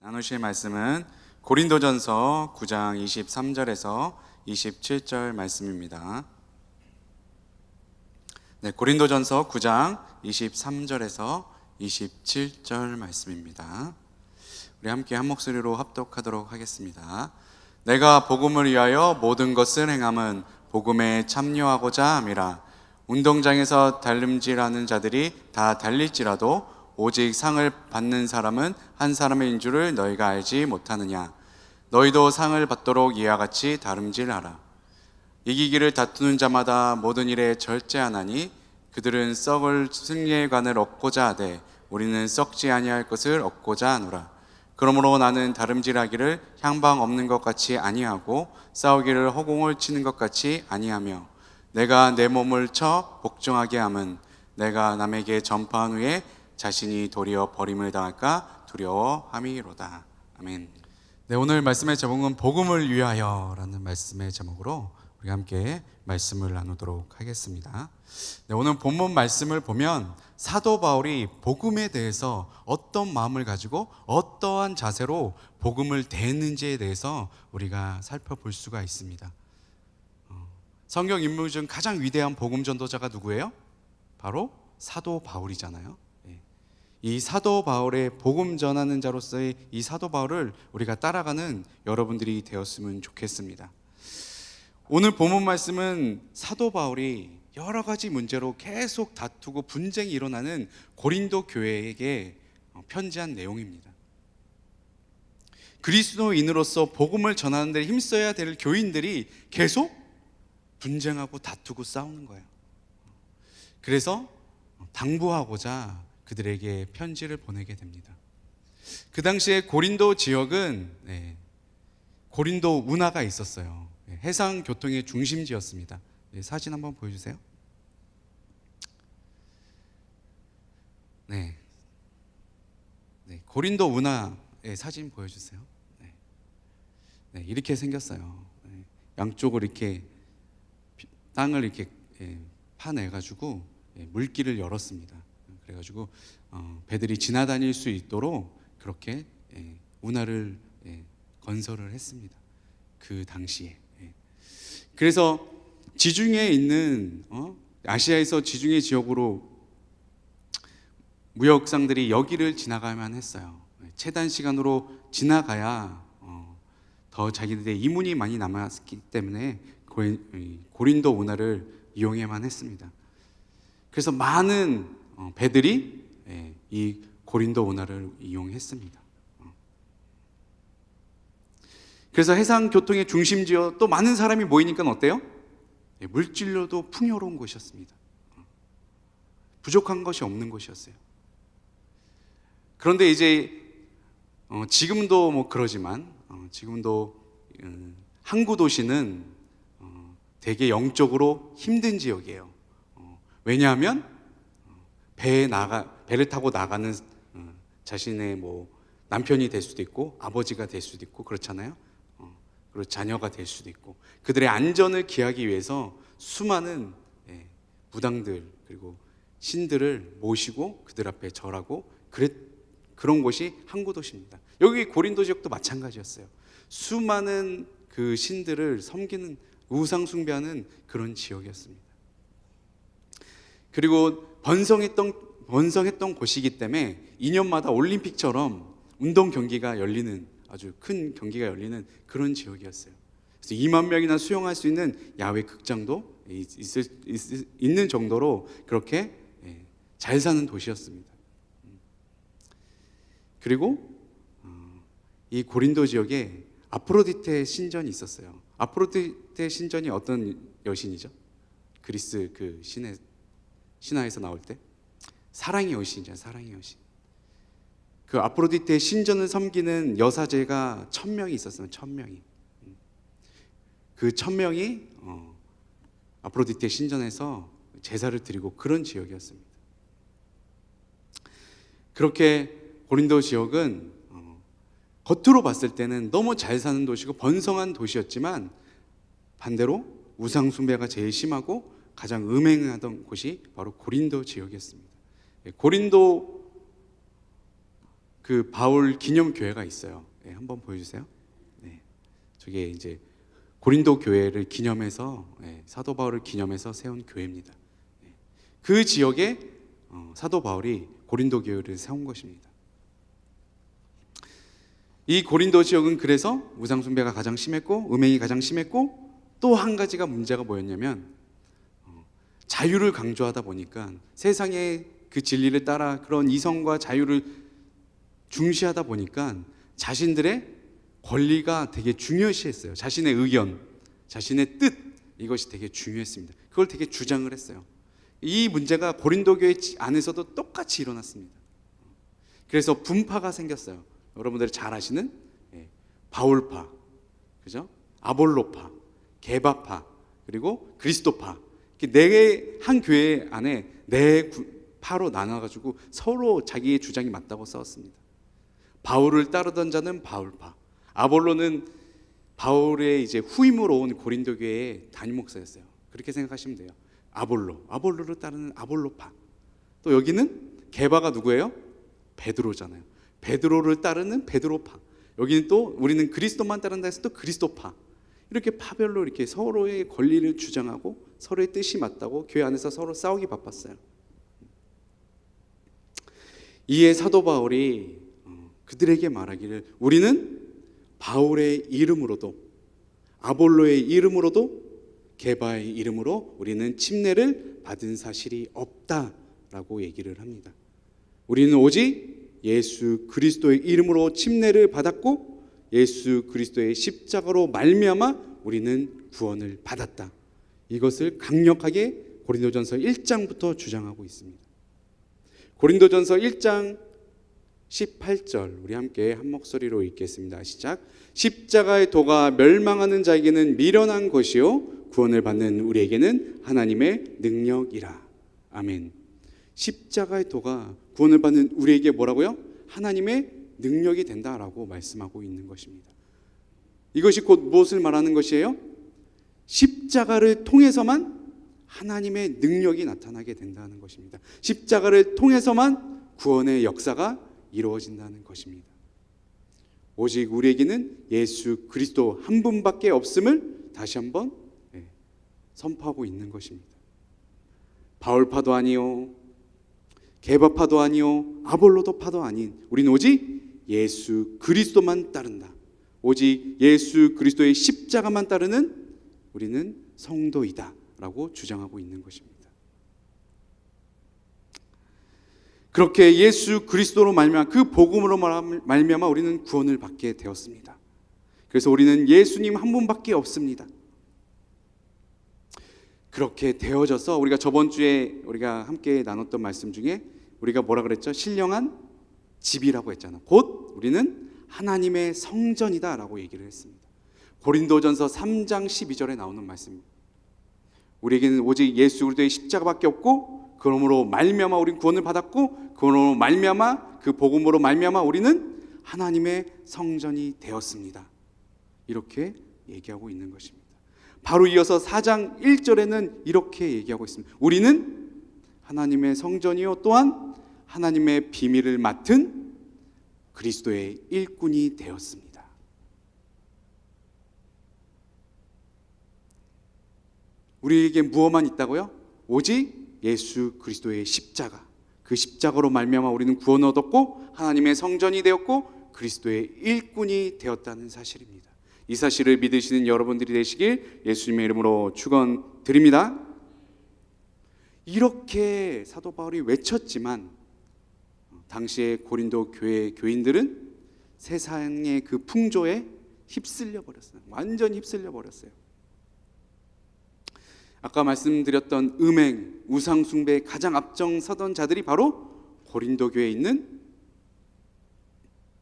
나누실 말씀은 고린도전서 9장 23절에서 27절 말씀입니다. 네, 고린도전서 9장 23절에서 27절 말씀입니다. 우리 함께 한 목소리로 합독하도록 하겠습니다. 내가 복음을 위하여 모든 것을 행함은 복음에 참여하고자 함이라. 운동장에서 달림질하는 자들이 다 달릴지라도 오직 상을 받는 사람은 한 사람인 줄을 너희가 알지 못하느냐. 너희도 상을 받도록 이와 같이 다름질하라. 이기기를 다투는 자마다 모든 일에 절제하나니 그들은 썩을 승리의 관을 얻고자 하되 우리는 썩지 아니할 것을 얻고자 하노라. 그러므로 나는 다름질하기를 향방 없는 것 같이 아니하고 싸우기를 허공을 치는 것 같이 아니하며 내가 내 몸을 쳐 복종하게 함은 내가 남에게 전파한 후에 자신이 도리어 버림을 당할까 두려워함이로다. 아멘. 네, 오늘 말씀의 제목은 복음을 위하여라는 말씀의 제목으로 우리 함께 말씀을 나누도록 하겠습니다. 네, 오늘 본문 말씀을 보면 사도 바울이 복음에 대해서 어떤 마음을 가지고 어떠한 자세로 복음을 대했는지에 대해서 우리가 살펴볼 수가 있습니다. 성경 인물 중 가장 위대한 복음 전도자가 누구예요? 바로 사도 바울이잖아요. 이 사도 바울의 복음 전하는 자로서의 이 사도 바울을 우리가 따라가는 여러분들이 되었으면 좋겠습니다. 오늘 본문 말씀은 사도 바울이 여러 가지 문제로 계속 다투고 분쟁이 일어나는 고린도 교회에게 편지한 내용입니다. 그리스도인으로서 복음을 전하는 데 힘써야 될 교인들이 계속 분쟁하고 다투고 싸우는 거예요. 그래서 당부하고자 그들에게 편지를 보내게 됩니다. 그 당시에 고린도 지역은 고린도 운하가 있었어요. 해상 교통의 중심지였습니다. 사진 한번 보여주세요. 네, 고린도 운하의 사진 보여주세요. 네, 이렇게 생겼어요. 양쪽으로 이렇게 땅을 이렇게 파내가지고 물길을 열었습니다. 그래가지고 배들이 지나다닐 수 있도록 그렇게 운하를 건설을 했습니다. 그 당시에. 그래서 지중해에 있는 아시아에서 지중해 지역으로 무역상들이 여기를 지나가야만 했어요. 최단 시간으로 지나가야 더 자기들의 이문이 많이 남았기 때문에 고린도 운하를 이용해야만 했습니다. 그래서 많은 배들이 이 고린도 운하를 이용했습니다. 그래서 해상 교통의 중심지여 또 많은 사람이 모이니까 어때요? 물질로도 풍요로운 곳이었습니다. 부족한 것이 없는 곳이었어요. 그런데 이제 지금도 뭐 그러지만 지금도 항구 도시는 되게 영적으로 힘든 지역이에요. 왜냐하면 배를 타고 나가는 자신의 뭐 남편이 될 수도 있고 아버지가 될 수도 있고 그렇잖아요. 그리고 자녀가 될 수도 있고 그들의 안전을 기하기 위해서 수많은 무당들 그리고 신들을 모시고 그들 앞에 절하고 그런 곳이 항구 도시입니다. 여기 고린도 지역도 마찬가지였어요. 수많은 그 신들을 섬기는 우상 숭배하는 그런 지역이었습니다. 그리고 번성했던 곳이기 때문에 2년마다 올림픽처럼 운동 경기가 열리는 아주 큰 경기가 열리는 그런 지역이었어요. 그래서 2만 명이나 수용할 수 있는 야외 극장도 있는 정도로 그렇게 잘 사는 도시였습니다. 그리고 이 고린도 지역에 아프로디테 신전이 있었어요. 아프로디테 신전이 어떤 여신이죠? 그리스 그 신화에서 나올 때 사랑의 여신이잖아요. 사랑의 여신. 그 아프로디테 신전을 섬기는 여사제가 1000명이 있었어요. 1000명이. 그 1000명이 아프로디테 신전에서 제사를 드리고 그런 지역이었습니다. 그렇게 고린도 지역은 겉으로 봤을 때는 너무 잘 사는 도시고 번성한 도시였지만 반대로 우상 숭배가 제일 심하고 가장 음행하던 곳이 바로 고린도 지역이었습니다. 고린도 그 바울 기념교회가 있어요. 네, 한번 보여주세요. 네, 저게 이제 고린도 교회를 기념해서 사도 바울을 기념해서 세운 교회입니다. 그 지역에 사도 바울이 고린도 교회를 세운 것입니다. 이 고린도 지역은 그래서 우상 숭배가 가장 심했고 음행이 가장 심했고, 또 한 가지가 문제가 뭐였냐면 자유를 강조하다 보니까, 세상의 그 진리를 따라 그런 이성과 자유를 중시하다 보니까 자신들의 권리가 되게 중요시했어요. 자신의 의견, 자신의 뜻, 이것이 되게 중요했습니다. 그걸 되게 주장을 했어요. 이 문제가 고린도 교회 안에서도 똑같이 일어났습니다. 그래서 분파가 생겼어요. 여러분들이 잘 아시는 바울파, 그죠? 아볼로파, 게바파, 그리고 그리스도파. 한 교회 안에 네 파로 나눠가지고 서로 자기의 주장이 맞다고 싸웠습니다. 바울을 따르던 자는 바울파, 아볼로는 바울의 이제 후임으로 온 고린도 교회의 담임 목사였어요. 그렇게 생각하시면 돼요. 아볼로를 따르는 아볼로파. 또 여기는 게바가 누구예요? 베드로잖아요. 베드로를 따르는 베드로파. 여기는 또 우리는 그리스도만 따른다 해서 또 그리스도파. 이렇게 파별로 이렇게 서로의 권리를 주장하고 서로의 뜻이 맞다고 교회 안에서 서로 싸우기 바빴어요. 이에 사도 바울이 그들에게 말하기를, 우리는 바울의 이름으로도 아볼로의 이름으로도 게바의 이름으로 우리는 침례를 받은 사실이 없다라고 얘기를 합니다. 우리는 오직 예수 그리스도의 이름으로 침례를 받았고 예수 그리스도의 십자가로 말미암아 우리는 구원을 받았다. 이것을 강력하게 고린도전서 1장부터 주장하고 있습니다. 고린도전서 1장 18절 우리 함께 한 목소리로 읽겠습니다. 시작. 십자가의 도가 멸망하는 자에게는 미련한 것이요 구원을 받는 우리에게는 하나님의 능력이라. 아멘. 십자가의 도가 구원을 받는 우리에게 뭐라고요? 하나님의 능력이 된다라고 말씀하고 있는 것입니다. 이것이 곧 무엇을 말하는 것이에요? 십자가를 통해서만 하나님의 능력이 나타나게 된다는 것입니다. 십자가를 통해서만 구원의 역사가 이루어진다는 것입니다. 오직 우리에게는 예수 그리스도 한 분밖에 없음을 다시 한번 선포하고 있는 것입니다. 바울파도 아니요, 게바파도 아니요, 아볼로도파도 아닌 우리는 오직 예수 그리스도만 따른다. 오직 예수 그리스도의 십자가만 따르는 우리는 성도이다 라고 주장하고 있는 것입니다. 그렇게 예수 그리스도로 말미암아 그 복음으로 말미암아 우리는 구원을 받게 되었습니다. 그래서 우리는 예수님 한 분밖에 없습니다. 그렇게 되어져서 우리가 저번 주에 우리가 함께 나눴던 말씀 중에 우리가 뭐라 그랬죠? 신령한 집이라고 했잖아. 곧 우리는 하나님의 성전이다 라고 얘기를 했습니다. 고린도전서 3장 12절에 나오는 말씀입니다. 우리에게는 오직 예수 그리스도의 십자가밖에 없고 그러므로 말미암아 우리는 구원을 받았고 그러므로 말미암아 그 복음으로 말미암아 우리는 하나님의 성전이 되었습니다. 이렇게 얘기하고 있는 것입니다. 바로 이어서 4장 1절에는 이렇게 얘기하고 있습니다. 우리는 하나님의 성전이요 또한 하나님의 비밀을 맡은 그리스도의 일꾼이 되었습니다. 우리에게 무엇만 있다고요? 오직 예수 그리스도의 십자가, 그 십자가로 말미암아 우리는 구원을 얻었고 하나님의 성전이 되었고 그리스도의 일꾼이 되었다는 사실입니다. 이 사실을 믿으시는 여러분들이 되시길 예수님의 이름으로 축원드립니다. 이렇게 사도 바울이 외쳤지만 당시의 고린도 교회 교인들은 세상의 그 풍조에 휩쓸려 버렸어요. 완전히 휩쓸려 버렸어요. 아까 말씀드렸던 음행, 우상 숭배에 가장 앞장서던 자들이 바로 고린도 교회에 있는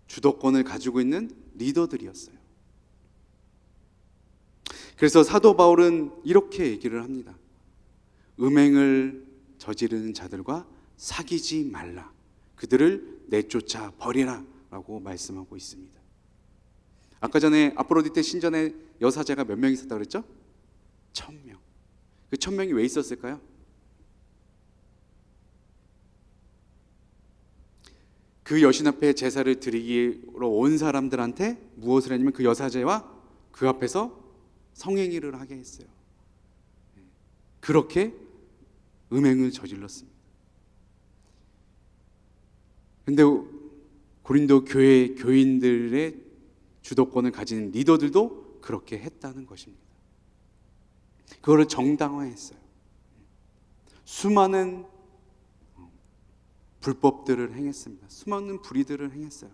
주도권을 가지고 있는 리더들이었어요. 그래서 사도 바울은 이렇게 얘기를 합니다. 음행을 저지르는 자들과 사귀지 말라. 그들을 내쫓아 버리라 라고 말씀하고 있습니다. 아까 전에 아프로디테 신전에 여사제가 몇 명 있었다고 그랬죠? 1000명. 그 1000명이 왜 있었을까요? 그 여신 앞에 제사를 드리기로 온 사람들한테 무엇을 했냐면 그 여사제와 그 앞에서 성행위를 하게 했어요. 그렇게 음행을 저질렀습니다. 근데 고린도 교회 교인들의 주도권을 가진 리더들도 그렇게 했다는 것입니다. 그거를 정당화했어요. 수많은 불법들을 행했습니다. 수많은 불의들을 행했어요.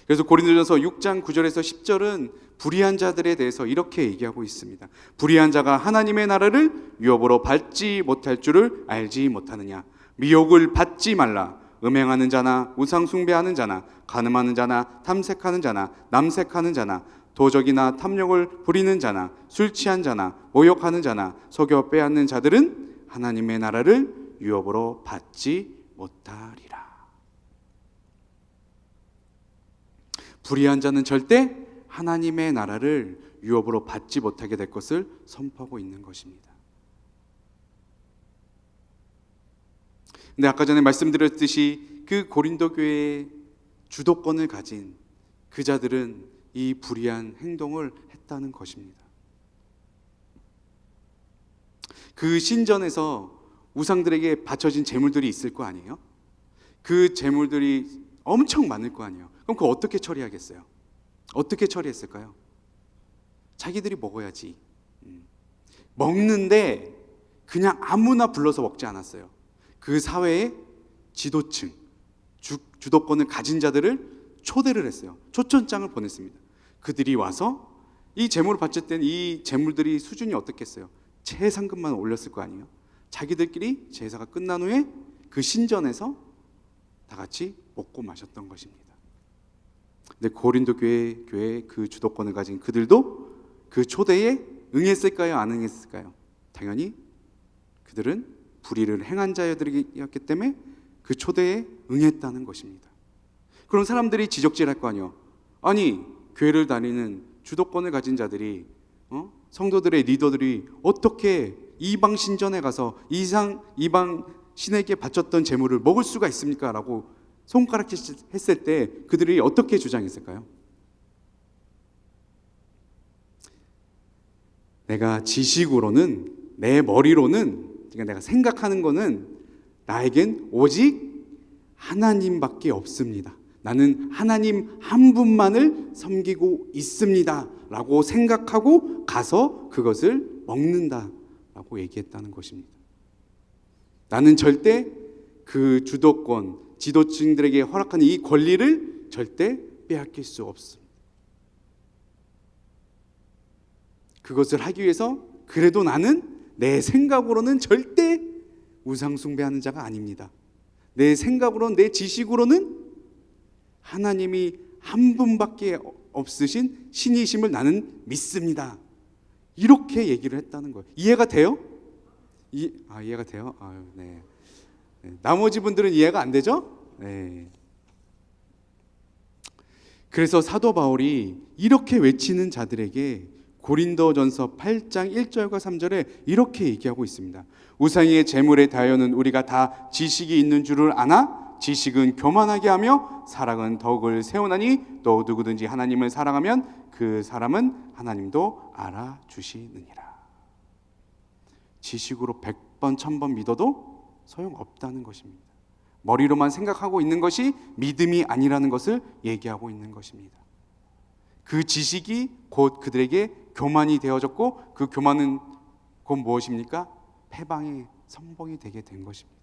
그래서 고린도전서 6장 9절에서 10절은 불의한 자들에 대해서 이렇게 얘기하고 있습니다. 불의한 자가 하나님의 나라를 유업으로 받지 못할 줄을 알지 못하느냐. 미혹을 받지 말라. 음행하는 자나 우상 숭배하는 자나 간음하는 자나 탐색하는 자나 남색하는 자나 도적이나 탐욕을 부리는 자나 술 취한 자나 모욕하는 자나 속여 빼앗는 자들은 하나님의 나라를 유업으로 받지 못하리라. 불의한 자는 절대 하나님의 나라를 유업으로 받지 못하게 될 것을 선포하고 있는 것입니다. 근데 아까 전에 말씀드렸듯이 그 고린도 교회의 주도권을 가진 그 자들은 이 불의한 행동을 했다는 것입니다. 그 신전에서 우상들에게 바쳐진 제물들이 있을 거 아니에요? 그 제물들이 엄청 많을 거 아니에요? 그럼 그거 어떻게 처리하겠어요? 어떻게 처리했을까요? 자기들이 먹어야지. 먹는데 그냥 아무나 불러서 먹지 않았어요. 그 사회의 지도층, 주도권을 가진 자들을 초대를 했어요. 초청장을 보냈습니다. 그들이 와서 이 제물을 바칠 때는 이 제물들이 수준이 어떻겠어요? 최상급만 올렸을 거 아니에요? 자기들끼리 제사가 끝난 후에 그 신전에서 다 같이 먹고 마셨던 것입니다. 근데 고린도 교회 그 주도권을 가진 그들도 그 초대에 응했을까요? 안 응했을까요? 당연히 그들은 불의를 행한 자들이었기 때문에 그 초대에 응했다는 것입니다. 그럼 사람들이 지적질할 거 아니에요. 아니, 교회를 다니는 주도권을 가진 자들이 성도들의 리더들이 어떻게 이방 신전에 가서 이방 신에게 바쳤던 제물을 먹을 수가 있습니까? 라고 손가락 했을 때 그들이 어떻게 주장했을까요? 내가 지식으로는, 내 머리로는, 그러니까 내가 생각하는 거는 나에겐 오직 하나님밖에 없습니다. 나는 하나님 한 분만을 섬기고 있습니다 라고 생각하고 가서 그것을 먹는다 라고 얘기했다는 것입니다. 나는 절대 그 주도권, 지도층들에게 허락한 이 권리를 절대 빼앗길 수 없습니다. 그것을 하기 위해서 그래도 나는 내 생각으로는 절대 우상 숭배하는 자가 아닙니다. 내 생각으로는, 내 지식으로는 하나님이 한 분밖에 없으신 신이심을 나는 믿습니다. 이렇게 얘기를 했다는 거예요. 이해가 돼요? 이해가 돼요? 네. 나머지 분들은 이해가 안 되죠? 네. 그래서 사도 바울이 이렇게 외치는 자들에게 고린도전서 8장 1절과 3절에 이렇게 얘기하고 있습니다. 우상의 제물에 대하여는 우리가 다 지식이 있는 줄을 아나 지식은 교만하게 하며 사랑은 덕을 세우나니 또 누구든지 하나님을 사랑하면 그 사람은 하나님도 알아주시느니라. 지식으로 100번 1000번 믿어도 소용없다는 것입니다. 머리로만 생각하고 있는 것이 믿음이 아니라는 것을 얘기하고 있는 것입니다. 그 지식이 곧 그들에게 교만이 되어졌고 그 교만은 곧 무엇입니까? 패방의 선봉이 되게 된 것입니다.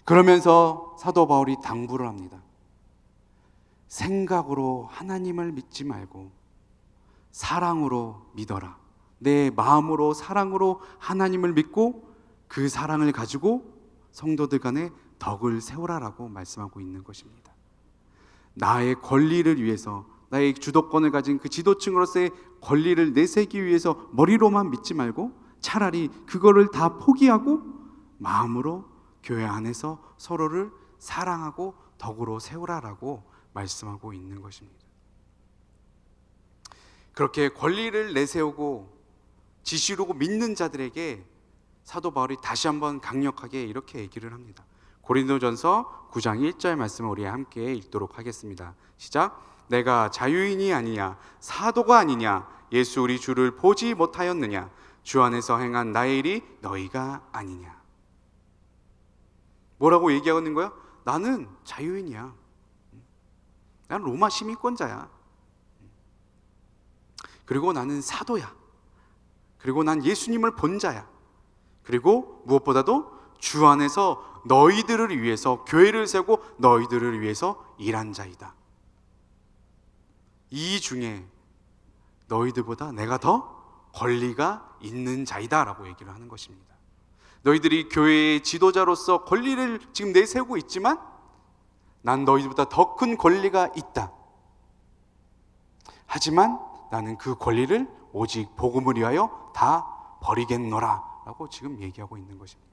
그러면서 사도 바울이 당부를 합니다. 생각으로 하나님을 믿지 말고 사랑으로 믿어라. 내 마음으로 사랑으로 하나님을 믿고 그 사랑을 가지고 성도들 간에 덕을 세우라라고 말씀하고 있는 것입니다. 나의 권리를 위해서, 나의 주도권을 가진 그 지도층으로서의 권리를 내세우기 위해서 머리로만 믿지 말고 차라리 그거를 다 포기하고 마음으로 교회 안에서 서로를 사랑하고 덕으로 세우라라고 말씀하고 있는 것입니다. 그렇게 권리를 내세우고 지시로고 믿는 자들에게 사도 바울이 다시 한번 강력하게 이렇게 얘기를 합니다. 고린도전서 9장 1절 말씀을 우리 함께 읽도록 하겠습니다. 시작. 내가 자유인이 아니냐 사도가 아니냐 예수 우리 주를 보지 못하였느냐 주 안에서 행한 나의 일이 너희가 아니냐. 뭐라고 얘기하고 있는 거야? 나는 자유인이야. 나는 로마 시민권자야. 그리고 나는 사도야. 그리고 난 예수님을 본 자야. 그리고 무엇보다도 주 안에서 너희들을 위해서 교회를 세우고 너희들을 위해서 일한 자이다. 이 중에 너희들보다 내가 더 권리가 있는 자이다 라고 얘기를 하는 것입니다. 너희들이 교회의 지도자로서 권리를 지금 내세우고 있지만 난 너희들보다 더 큰 권리가 있다. 하지만 나는 그 권리를 오직 복음을 위하여 다 버리겠노라 라고 지금 얘기하고 있는 것입니다.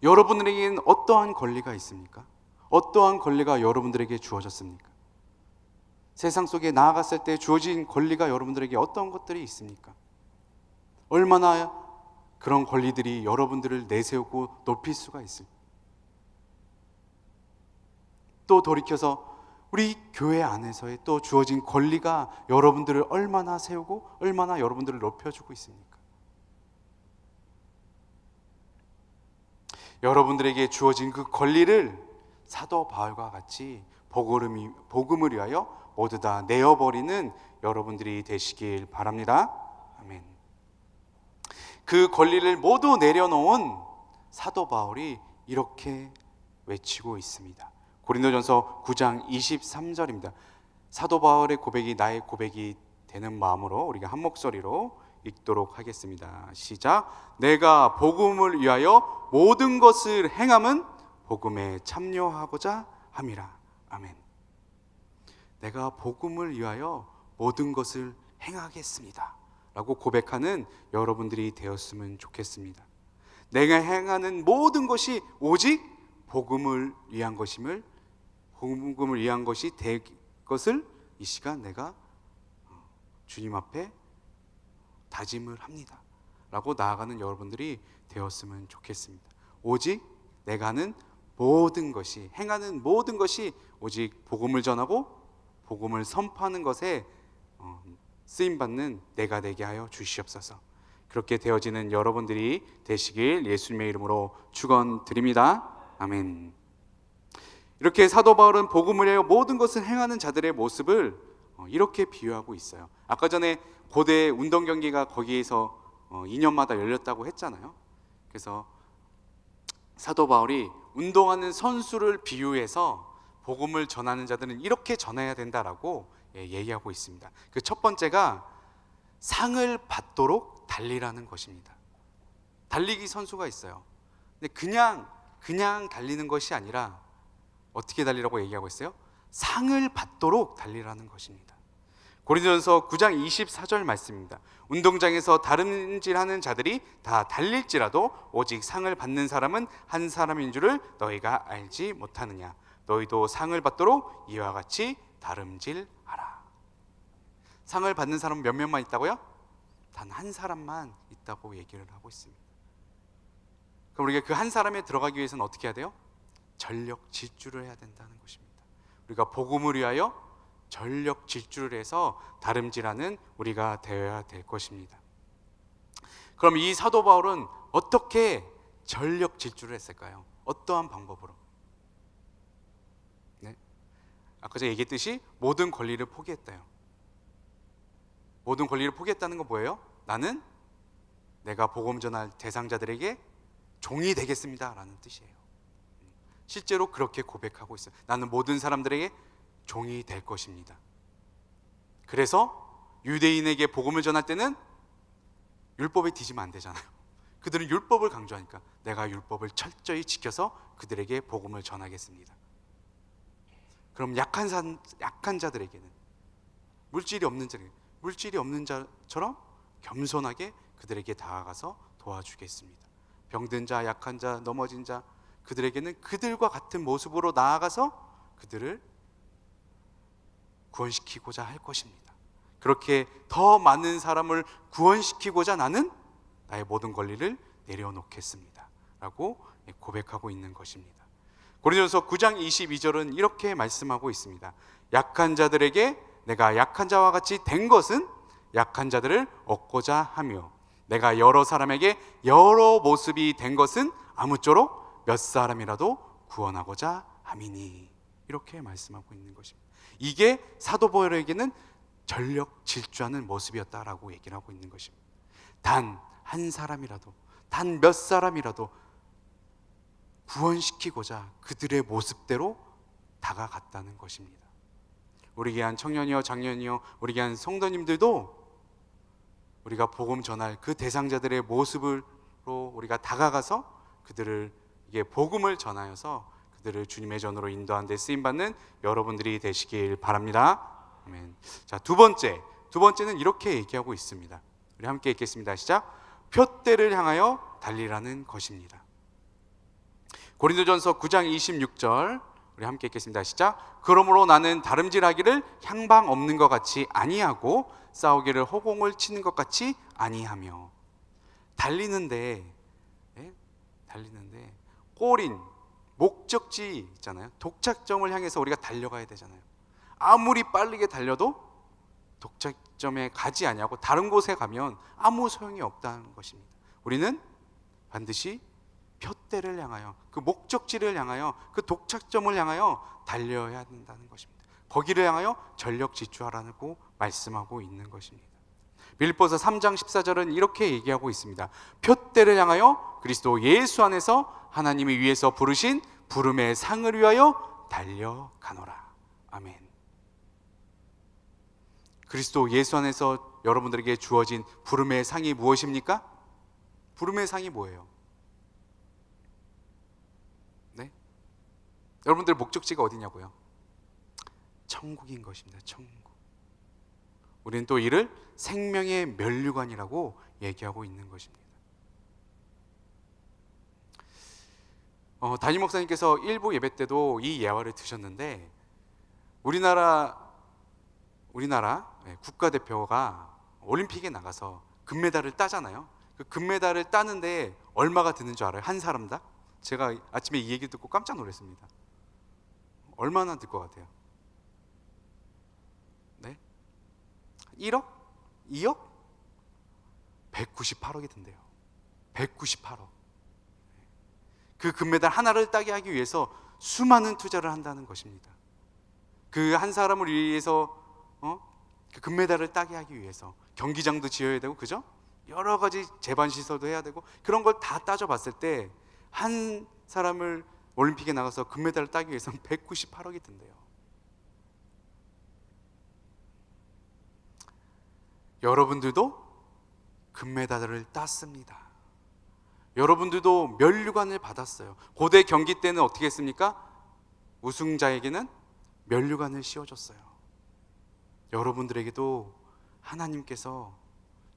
여러분들에게는 어떠한 권리가 있습니까? 어떠한 권리가 여러분들에게 주어졌습니까? 세상 속에 나아갔을 때 주어진 권리가 여러분들에게 어떤 것들이 있습니까? 얼마나 그런 권리들이 여러분들을 내세우고 높일 수가 있을까? 또 돌이켜서 우리 교회 안에서의 또 주어진 권리가 여러분들을 얼마나 세우고 얼마나 여러분들을 높여주고 있습니까? 여러분들에게 주어진 그 권리를 사도 바울과 같이 복음을 위하여 모두 다 내어버리는 여러분들이 되시길 바랍니다. 아멘. 그 권리를 모두 내려놓은 사도 바울이 이렇게 외치고 있습니다. 고린도전서 9장 23절입니다. 사도 바울의 고백이 나의 고백이 되는 마음으로 우리가 한 목소리로 읽도록 하겠습니다. 시작. 내가 복음을 위하여 모든 것을 행함은 복음에 참여하고자 함이라. 아멘. 내가 복음을 위하여 모든 것을 행하겠습니다 라고 고백하는 여러분들이 되었으면 좋겠습니다. 내가 행하는 모든 것이 오직 복음을 위한 것임을, 복음을 위한 것이 될 것을 이 시간 내가 주님 앞에 다짐을 합니다 라고 나아가는 여러분들이 되었으면 좋겠습니다. 오직 내가 하는 모든 것이, 행하는 모든 것이 오직 복음을 전하고 복음을 선포하는 것에 쓰임받는 내가 되게 하여 주시옵소서. 그렇게 되어지는 여러분들이 되시길 예수님의 이름으로 축원드립니다. 아멘. 이렇게 사도 바울은 복음을 위하여 모든 것을 행하는 자들의 모습을 이렇게 비유하고 있어요. 아까 전에 고대 운동 경기가 거기에서 2년마다 열렸다고 했잖아요. 그래서 사도 바울이 운동하는 선수를 비유해서 복음을 전하는 자들은 이렇게 전해야 된다라고 얘기하고 있습니다. 그 첫 번째가 상을 받도록 달리라는 것입니다. 달리기 선수가 있어요. 근데 그냥 달리는 것이 아니라 어떻게 달리라고 얘기하고 있어요? 상을 받도록 달리라는 것입니다. 고린도전서 9장 24절 말씀입니다. 운동장에서 다름질하는 자들이 다 달릴지라도 오직 상을 받는 사람은 한 사람인 줄을 너희가 알지 못하느냐. 너희도 상을 받도록 이와 같이 다름질하라. 상을 받는 사람은 몇 명만 있다고요? 단 한 사람만 있다고 얘기를 하고 있습니다. 그럼 우리가 그 한 사람에 들어가기 위해서는 어떻게 해야 돼요? 전력 질주를 해야 된다는 것입니다. 우리가 복음을 위하여 전력 질주를 해서 다름질하는 우리가 되어야 될 것입니다. 그럼 이 사도 바울은 어떻게 전력 질주를 했을까요? 어떠한 방법으로? 네? 아까 제가 얘기했듯이 모든 권리를 포기했대요. 모든 권리를 포기했다는 건 뭐예요? 나는 내가 복음 전할 대상자들에게 종이 되겠습니다 라는 뜻이에요. 실제로 그렇게 고백하고 있어요. 나는 모든 사람들에게 종이 될 것입니다. 그래서 유대인에게 복음을 전할 때는 율법에 뒤지면 안 되잖아요. 그들은 율법을 강조하니까 내가 율법을 철저히 지켜서 그들에게 복음을 전하겠습니다. 그럼 약한 자들에게는 물질이 없는 자처럼 겸손하게 그들에게 다가가서 도와주겠습니다. 병든 자, 약한 자, 넘어진 자, 그들에게는 그들과 같은 모습으로 나아가서 그들을 구원시키고자 할 것입니다. 그렇게 더 많은 사람을 구원시키고자 나는 나의 모든 권리를 내려놓겠습니다 라고 고백하고 있는 것입니다. 고린도전서 9장 22절은 이렇게 말씀하고 있습니다. 약한 자들에게 내가 약한 자와 같이 된 것은 약한 자들을 얻고자 하며, 내가 여러 사람에게 여러 모습이 된 것은 아무쪼록 몇 사람이라도 구원하고자 함이니, 이렇게 말씀하고 있는 것입니다. 이게 사도 바울에게는 전력 질주하는 모습이었다라고 얘기를 하고 있는 것입니다. 단 한 사람이라도, 단 몇 사람이라도 구원시키고자 그들의 모습대로 다가갔다는 것입니다. 우리 귀한 청년이여 장년이여 우리 귀한 성도님들도 우리가 복음 전할 그 대상자들의 모습으로 우리가 다가가서 그들을 이게 복음을 전하여서 그들을 주님의 전으로 인도하는 데 쓰임받는 여러분들이 되시길 바랍니다. 아멘. 자, 두 번째는 이렇게 얘기하고 있습니다. 우리 함께 읽겠습니다. 시작. 표대를 향하여 달리라는 것입니다. 고린도전서 9장 26절 우리 함께 읽겠습니다. 시작. 그러므로 나는 다름질하기를 향방 없는 것 같이 아니하고 싸우기를 허공을 치는 것 같이 아니하며. 달리는데 골인 목적지 있잖아요. 도착점을 향해서 우리가 달려가야 되잖아요. 아무리 빠르게 달려도 도착점에 가지 아니하고 다른 곳에 가면 아무 소용이 없다는 것입니다. 우리는 반드시 표대를 향하여, 그 목적지를 향하여, 그 도착점을 향하여 달려야 된다는 것입니다. 거기를 향하여 전력 질주하라고 말씀하고 있는 것입니다. 빌립보서 3장 14절은 이렇게 얘기하고 있습니다. 표대를 향하여 그리스도 예수 안에서 하나님이 위에서 부르신 부름의 상을 위하여 달려가노라. 아멘. 그리스도 예수 안에서 여러분들에게 주어진 부름의 상이 무엇입니까? 부름의 상이 뭐예요? 네? 여러분들 목적지가 어디냐고요? 천국인 것입니다. 천국. 우리는 또 이를 생명의 면류관이라고 얘기하고 있는 것입니다. 담임 목사님께서 일부 예배 때도 이 예화를 드셨는데, 우리나라 국가대표가 올림픽에 나가서 금메달을 따잖아요. 그 금메달을 따는데 얼마가 드는 줄 알아요? 한 사람당? 제가 아침에 이 얘기 듣고 깜짝 놀랐습니다. 얼마나 들 것 같아요? 네? 1억? 2억? 198억이 든대요. 198억. 그 금메달 하나를 따게 하기 위해서 수많은 투자를 한다는 것입니다. 그 한 사람을 위해서 그 금메달을 따게 하기 위해서 경기장도 지어야 되고, 그죠? 여러 가지 제반 시설도 해야 되고, 그런 걸 다 따져봤을 때 한 사람을 올림픽에 나가서 금메달을 따기 위해서는 198억이 든대요. 여러분들도 금메달을 땄습니다. 여러분들도 면류관을 받았어요. 고대 경기 때는 어떻게 했습니까? 우승자에게는 면류관을 씌워줬어요. 여러분들에게도 하나님께서,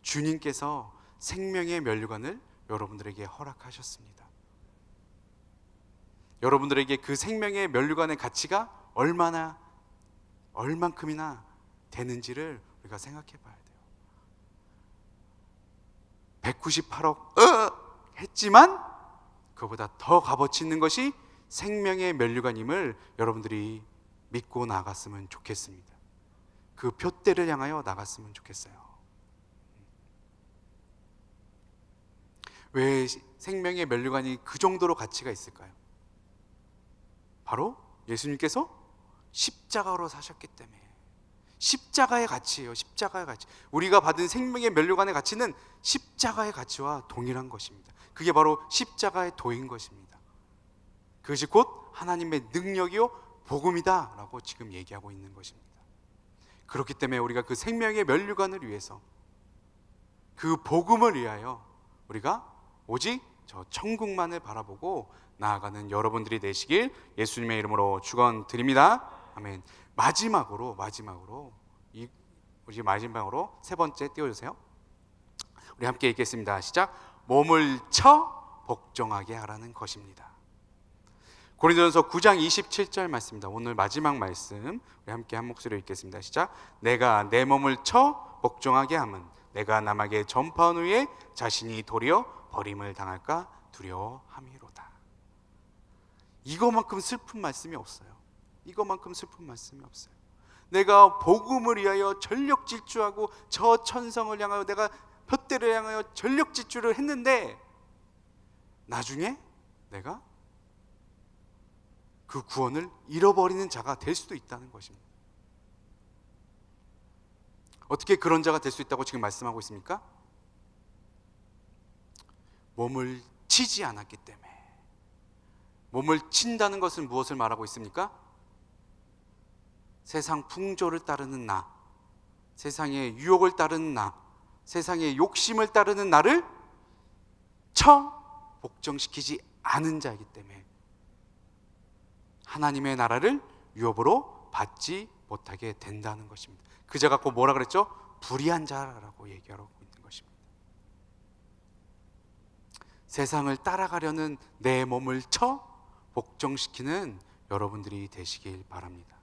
주님께서 생명의 면류관을 여러분들에게 허락하셨습니다. 여러분들에게 그 생명의 면류관의 가치가 얼만큼이나 되는지를 우리가 생각해 봐야 돼요. 198억 했지만 그보다 더 값어치 있는 것이 생명의 면류관임을 여러분들이 믿고 나갔으면 좋겠습니다. 그 표대를 향하여 나갔으면 좋겠어요. 왜 생명의 면류관이 그 정도로 가치가 있을까요? 바로 예수님께서 십자가로 사셨기 때문에. 십자가의 가치예요. 십자가의 가치. 우리가 받은 생명의 면류관의 가치는 십자가의 가치와 동일한 것입니다. 그게 바로 십자가의 도인 것입니다. 그것이 곧 하나님의 능력이요 복음이다 라고 지금 얘기하고 있는 것입니다. 그렇기 때문에 우리가 그 생명의 면류관을 위해서, 그 복음을 위하여 우리가 오직 저 천국만을 바라보고 나아가는 여러분들이 되시길 예수님의 이름으로 축원드립니다. 아멘. 마지막으로 세 번째 띄워주세요. 우리 함께 읽겠습니다. 시작. 몸을 쳐 복종하게 하라는 것입니다. 고린도전서 9장 27절 말씀입니다. 오늘 마지막 말씀 우리 함께 한 목소리로 읽겠습니다. 시작. 내가 내 몸을 쳐 복종하게 함은 내가 남에게 전파한 후에 자신이 도리어 버림을 당할까 두려워함이로다. 이거만큼 슬픈 말씀이 없어요. 이거만큼 슬픈 말씀이 없어요. 내가 복음을 위하여 전력 질주하고 저 천성을 향하여 내가 푯대를 향하여 전력 질주를 했는데 나중에 내가 그 구원을 잃어버리는 자가 될 수도 있다는 것입니다. 어떻게 그런 자가 될 수 있다고 지금 말씀하고 있습니까? 몸을 치지 않았기 때문에. 몸을 친다는 것은 무엇을 말하고 있습니까? 세상 풍조를 따르는 나, 세상의 유혹을 따르는 나, 세상의 욕심을 따르는 나를 복종시키지 않은 자이기 때문에 하나님의 나라를 유업으로 받지 못하게 된다는 것입니다. 그 자 갖고 뭐라 그랬죠? 불의한 자라고 얘기하고 있는 것입니다. 세상을 따라가려는 내 몸을 복종시키는 여러분들이 되시길 바랍니다.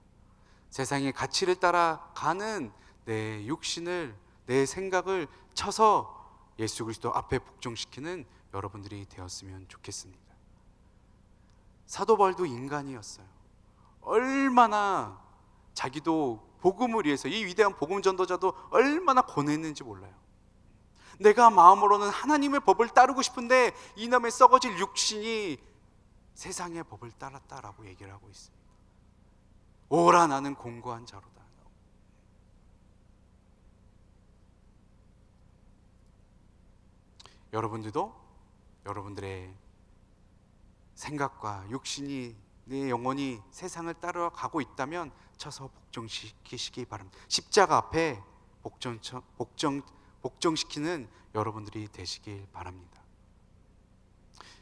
세상의 가치를 따라가는 내 육신을, 내 생각을 쳐서 예수 그리스도 앞에 복종시키는 여러분들이 되었으면 좋겠습니다. 사도 바울도 인간이었어요. 얼마나 자기도 복음을 위해서, 이 위대한 복음 전도자도 얼마나 고뇌했는지 몰라요. 내가 마음으로는 하나님의 법을 따르고 싶은데 이놈의 썩어질 육신이 세상의 법을 따랐다라고 얘기를 하고 있습니다. 오라 나는 공고한 자로다. 여러분들도 여러분들의 생각과 육신이, 내 영혼이 세상을 따라가고 있다면 쳐서 복종시키시기 바랍니다. 십자가 앞에 복종시키는 여러분들이 되시길 바랍니다.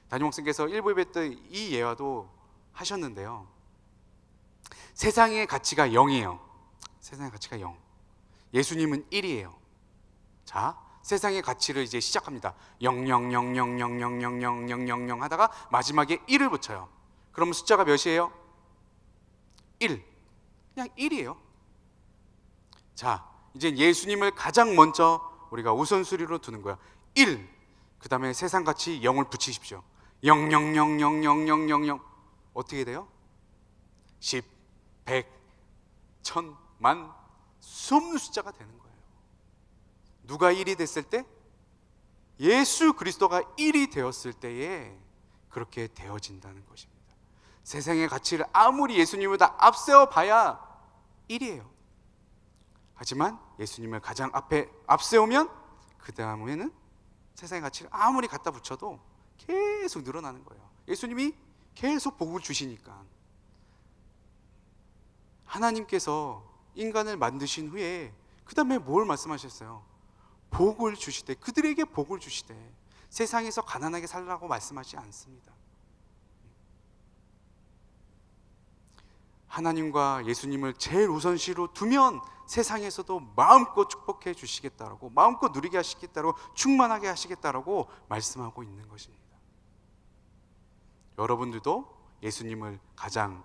담임 목사님께서 1부 예배 때 이 예화도 하셨는데요, 세상의 가치가 0이에요. 세상의 가치가 0. 예수님은 1이에요. 자, 세상의 가치를 이제 시작합니다. 00000000000 하다가 마지막에 1을 붙여요. 그럼 숫자가 몇이에요? 1. 그냥 1이에요. 자, 이제 예수님을 가장 먼저 우리가 우선순위로 두는 거야. 1. 그 다음에 세상 가치 0을 붙이십시오. 000000000 어떻게 돼요? 10, 100, 1000, 만, 수없는 숫자가 되는 거예요. 누가 1이 됐을 때? 예수 그리스도가 1이 되었을 때에 그렇게 되어진다는 것입니다. 세상의 가치를 아무리 예수님보다 앞세워 봐야 1이에요. 하지만 예수님을 가장 앞에 앞세우면 그 다음에는 세상의 가치를 아무리 갖다 붙여도 계속 늘어나는 거예요. 예수님이 계속 복을 주시니까. 하나님께서 인간을 만드신 후에 그 다음에 뭘 말씀하셨어요? 복을 주시되, 그들에게 복을 주시되, 세상에서 가난하게 살라고 말씀하지 않습니다. 하나님과 예수님을 제일 우선시로 두면 세상에서도 마음껏 축복해 주시겠다라고, 마음껏 누리게 하시겠다라고, 충만하게 하시겠다라고 말씀하고 있는 것입니다. 여러분들도 예수님을 가장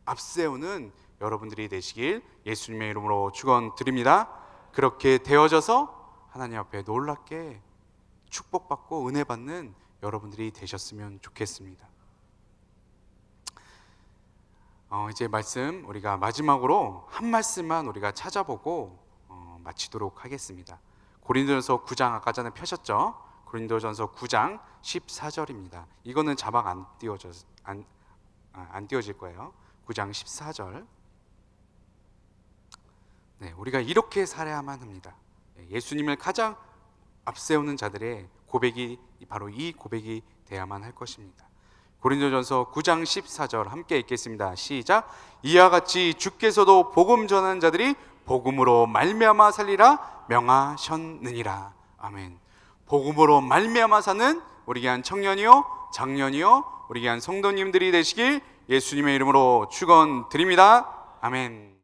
앞세우는 여러분들이 되시길 예수님의 이름으로 축원드립니다. 그렇게 되어져서 하나님 앞에 놀랍게 축복받고 은혜 받는 여러분들이 되셨으면 좋겠습니다. 이제 말씀 우리가 마지막으로 한 말씀만 우리가 찾아보고 마치도록 하겠습니다. 고린도전서 9장 아까 전에 펴셨죠? 고린도전서 9장 14절입니다. 이거는 자막 안 띄워질 거예요. 9장 14절. 네, 우리가 이렇게 살아야만 합니다. 예수님을 가장 앞세우는 자들의 고백이 바로 이 고백이 돼야만 할 것입니다. 고린도전서 9장 14절 함께 읽겠습니다. 시작. 이와 같이 주께서도 복음 전하는 자들이 복음으로 말미암아 살리라 명하셨느니라. 아멘. 복음으로 말미암아 사는 우리 귀한 청년이요 장년이요 우리 귀한 성도님들이 되시길 예수님의 이름으로 축원드립니다. 아멘.